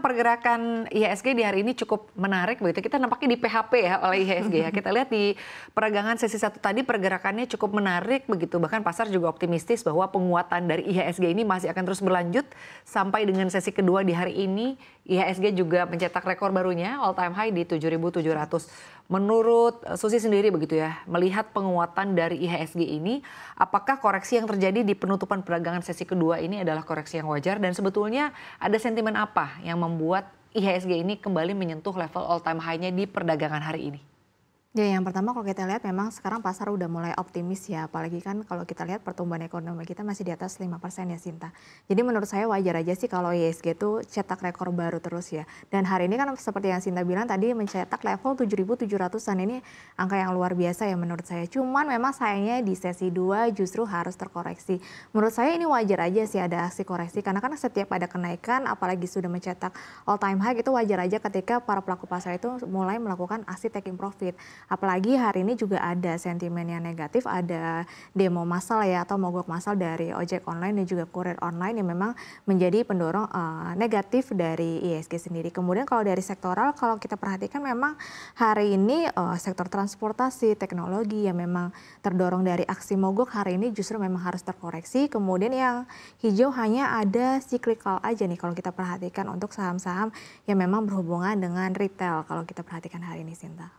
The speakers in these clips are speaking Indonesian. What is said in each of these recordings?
pergerakan IHSG di hari ini cukup menarik begitu. Kita nampaknya di PHP ya oleh IHSG ya. Kita lihat di peragangan sesi 1 tadi pergerakannya cukup menarik begitu. Bahkan pasar juga optimistis bahwa penguatan dari IHSG ini masih akan terus berlanjut sampai dengan sesi kedua di hari ini. IHSG juga mencetak rekor barunya all time high di 7.700. Menurut Susi sendiri begitu ya, melihat penguatan dari IHSG ini, apakah koreksi yang terjadi di penutupan perdagangan sesi kedua ini adalah koreksi yang wajar dan sebetulnya ada sentimen apa yang membuat IHSG ini kembali menyentuh level all time high-nya di perdagangan hari ini? Ya, yang pertama kalau kita lihat memang sekarang pasar udah mulai optimis ya, apalagi kan kalau kita lihat pertumbuhan ekonomi kita masih di atas 5% ya Sinta. Jadi menurut saya wajar aja sih kalau IHSG itu cetak rekor baru terus ya. Dan hari ini kan seperti yang Sinta bilang tadi mencetak level 7.700-an, ini angka yang luar biasa ya menurut saya. Cuman memang sayangnya di sesi 2 justru harus terkoreksi. Menurut saya ini wajar aja sih ada aksi koreksi karena kan setiap ada kenaikan apalagi sudah mencetak all time high itu wajar aja ketika para pelaku pasar itu mulai melakukan aksi taking profit. Apalagi hari ini juga ada sentimen yang negatif, ada demo massal ya atau mogok massal dari ojek online dan juga kurir online yang memang menjadi pendorong negatif dari IHSG sendiri. Kemudian kalau dari sektoral, kalau kita perhatikan memang hari ini sektor transportasi, teknologi yang memang terdorong dari aksi mogok hari ini justru memang harus terkoreksi. Kemudian yang hijau hanya ada cyclical aja nih kalau kita perhatikan untuk saham-saham yang memang berhubungan dengan retail kalau kita perhatikan hari ini Sinta.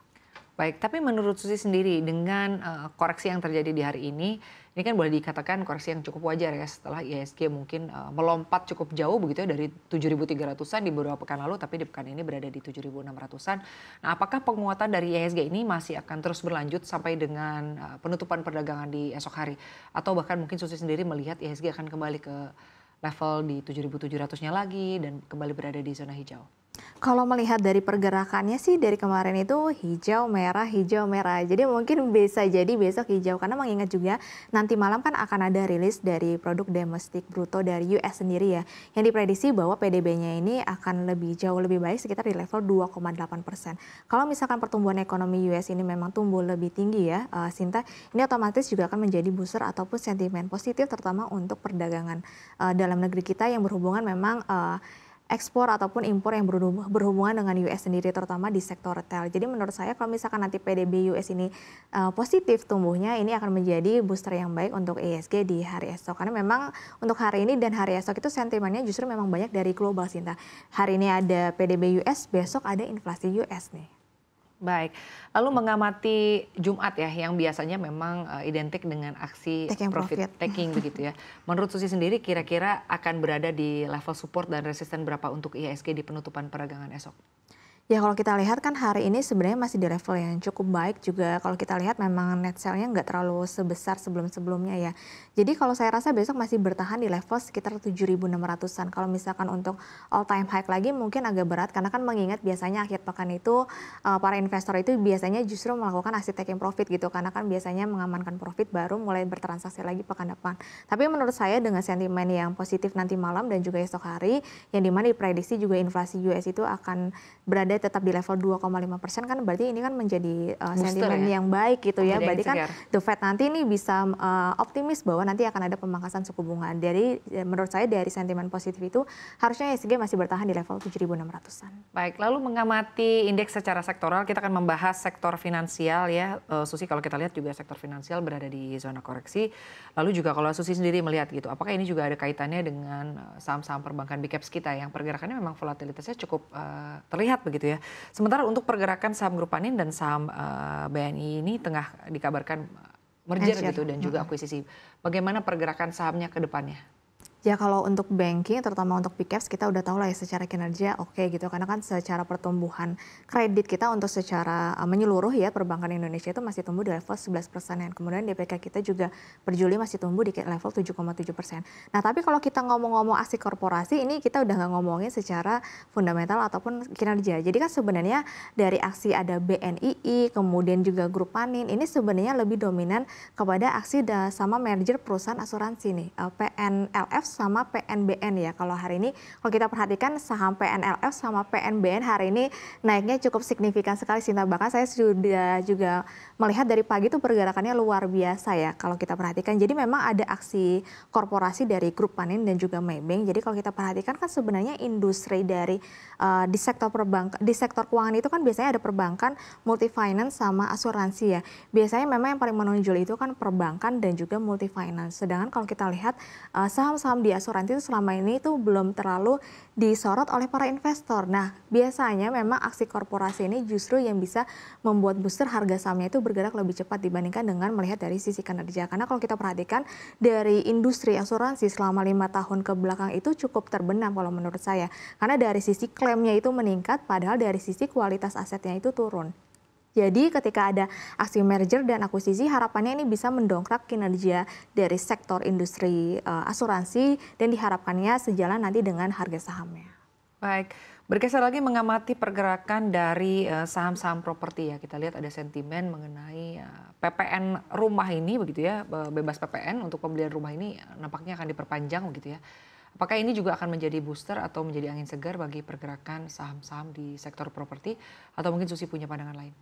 Baik, tapi menurut Susi sendiri dengan koreksi yang terjadi di hari ini kan boleh dikatakan koreksi yang cukup wajar ya setelah IHSG mungkin melompat cukup jauh begitu ya dari 7.300-an di beberapa pekan lalu, tapi di pekan ini berada di 7.600-an. Nah, apakah penguatan dari IHSG ini masih akan terus berlanjut sampai dengan penutupan perdagangan di esok hari? Atau bahkan mungkin Susi sendiri melihat IHSG akan kembali ke level di 7.700-nya lagi dan kembali berada di zona hijau? Kalau melihat dari pergerakannya sih dari kemarin itu hijau, merah, hijau, merah. Jadi mungkin bisa jadi besok hijau karena mengingat juga nanti malam kan akan ada rilis dari produk domestik bruto dari US sendiri ya. Yang diprediksi bahwa PDB-nya ini akan jauh lebih baik sekitar di level 2,8%. Kalau misalkan pertumbuhan ekonomi US ini memang tumbuh lebih tinggi ya Sinta, ini otomatis juga akan menjadi booster ataupun sentimen positif terutama untuk perdagangan dalam negeri kita yang berhubungan memang ekspor ataupun impor yang berhubungan dengan US sendiri terutama di sektor retail. Jadi menurut saya kalau misalkan nanti PDB US ini positif tumbuhnya, ini akan menjadi booster yang baik untuk IHSG di hari esok. Karena memang untuk hari ini dan hari esok itu sentimennya justru memang banyak dari global Sinta. Hari ini ada PDB US, besok ada inflasi US nih. Baik, lalu mengamati Jumat ya yang biasanya memang identik dengan aksi profit taking begitu ya. Menurut Susi sendiri kira-kira akan berada di level support dan resisten berapa untuk IHSG di penutupan perdagangan esok? Ya kalau kita lihat kan hari ini sebenarnya masih di level yang cukup baik juga. Kalau kita lihat memang net sale-nya nggak terlalu sebesar sebelum-sebelumnya ya. Jadi kalau saya rasa besok masih bertahan di level sekitar 7.600-an. Kalau misalkan untuk all time high lagi mungkin agak berat karena kan mengingat biasanya akhir pekan itu para investor itu biasanya justru melakukan aksi taking profit gitu. Karena kan biasanya mengamankan profit baru mulai bertransaksi lagi pekan depan. Tapi menurut saya dengan sentimen yang positif nanti malam dan juga esok hari yang dimana diprediksi juga inflasi US itu akan berada tetap di level 2,5% kan berarti ini kan menjadi sentimen yang baik gitu ya. Berarti kan The Fed nanti ini bisa optimis bahwa nanti akan ada pemangkasan suku bunga. Dari menurut saya dari sentimen positif itu harusnya IHSG masih bertahan di level 7.600-an. Baik, lalu mengamati indeks secara sektoral kita akan membahas sektor finansial ya. Susi kalau kita lihat juga sektor finansial berada di zona koreksi. Lalu juga kalau Susi sendiri melihat gitu, apakah ini juga ada kaitannya dengan saham-saham perbankan big caps kita yang pergerakannya memang volatilitasnya cukup terlihat begitu ya. Sementara untuk pergerakan saham Grup Panin dan saham BNI ini tengah dikabarkan merger gitu dan juga akuisisi. Bagaimana pergerakan sahamnya ke depannya? Ya kalau untuk banking terutama untuk big caps kita udah tahu lah ya secara kinerja oke gitu karena kan secara pertumbuhan kredit kita untuk secara menyeluruh ya perbankan Indonesia itu masih tumbuh di level 11%. Kemudian DPK kita juga per Juli masih tumbuh di level 7,7%. Nah tapi kalau kita ngomong-ngomong aksi korporasi ini kita udah nggak ngomongin secara fundamental ataupun kinerja. Jadi kan sebenarnya dari aksi ada BNII kemudian juga Grup Panin ini sebenarnya lebih dominan kepada aksi sama merger perusahaan asuransi nih PNLF sama PNBN ya. Kalau hari ini kalau kita perhatikan saham PNLF sama PNBN hari ini naiknya cukup signifikan sekali Sinta. Bahkan saya sudah juga melihat dari pagi itu pergerakannya luar biasa ya kalau kita perhatikan. Jadi memang ada aksi korporasi dari grup Panin dan juga Maybank. Jadi kalau kita perhatikan kan sebenarnya industri dari di sektor perbankan, di sektor keuangan itu kan biasanya ada perbankan, multi finance sama asuransi ya. Biasanya memang yang paling menonjol itu kan perbankan dan juga multi finance. Sedangkan kalau kita lihat saham-saham di asuransi itu selama ini itu belum terlalu disorot oleh para investor. Nah, biasanya memang aksi korporasi ini justru yang bisa membuat booster harga sahamnya itu bergerak lebih cepat dibandingkan dengan melihat dari sisi kinerja. Karena kalau kita perhatikan dari industri asuransi selama 5 tahun ke belakang itu cukup terbenam kalau menurut saya. Karena dari sisi klaimnya itu meningkat, padahal dari sisi kualitas asetnya itu turun. Jadi ketika ada aksi merger dan akuisisi, harapannya ini bisa mendongkrak kinerja dari sektor industri asuransi dan diharapkannya sejalan nanti dengan harga sahamnya. Baik, bergeser lagi mengamati pergerakan dari saham-saham properti ya. Kita lihat ada sentimen mengenai PPN rumah ini begitu ya, bebas PPN untuk pembelian rumah ini nampaknya akan diperpanjang begitu ya. Apakah ini juga akan menjadi booster atau menjadi angin segar bagi pergerakan saham-saham di sektor properti atau mungkin Susi punya pandangan lain?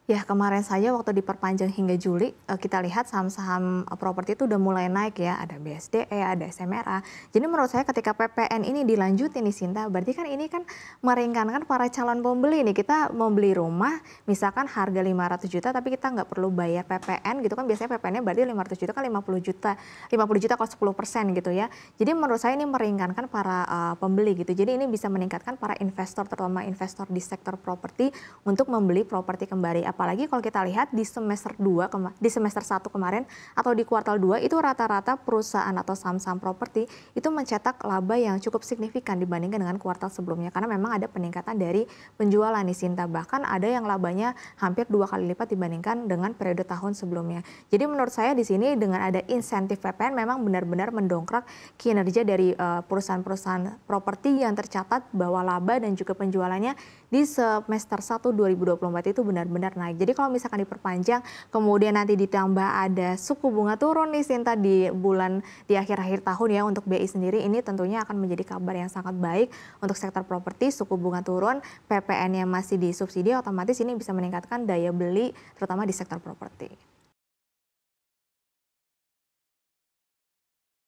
Ya, kemarin saja waktu diperpanjang hingga Juli, kita lihat saham-saham properti itu udah mulai naik ya. Ada BSDE, ada SMRA. Jadi menurut saya ketika PPN ini dilanjutin nih Sinta, berarti kan ini kan meringankan para calon pembeli nih. Kita mau beli rumah, misalkan harga 500 juta tapi kita nggak perlu bayar PPN gitu kan. Biasanya PPN-nya berarti 500 juta kan 50 juta. 50 juta kalau 10% gitu ya. Jadi menurut saya ini meringankan para pembeli gitu. Jadi ini bisa meningkatkan para investor, terutama investor di sektor properti untuk membeli properti kembali. Apalagi kalau kita lihat di semester 1 kemarin atau di kuartal 2 itu rata-rata perusahaan atau saham-saham properti itu mencetak laba yang cukup signifikan dibandingkan dengan kuartal sebelumnya karena memang ada peningkatan dari penjualan nih Sinta. Bahkan ada yang labanya hampir 2 kali lipat dibandingkan dengan periode tahun sebelumnya. Jadi menurut saya di sini dengan ada insentif PPN memang benar-benar mendongkrak kinerja dari perusahaan-perusahaan properti yang tercatat bahwa laba dan juga penjualannya di semester 1 2024 itu benar-benar naik. Jadi kalau misalkan diperpanjang, kemudian nanti ditambah ada suku bunga turun nih Sinta di akhir-akhir tahun ya untuk BI sendiri, ini tentunya akan menjadi kabar yang sangat baik untuk sektor properti. Suku bunga turun, PPN yang masih disubsidi, otomatis ini bisa meningkatkan daya beli terutama di sektor properti.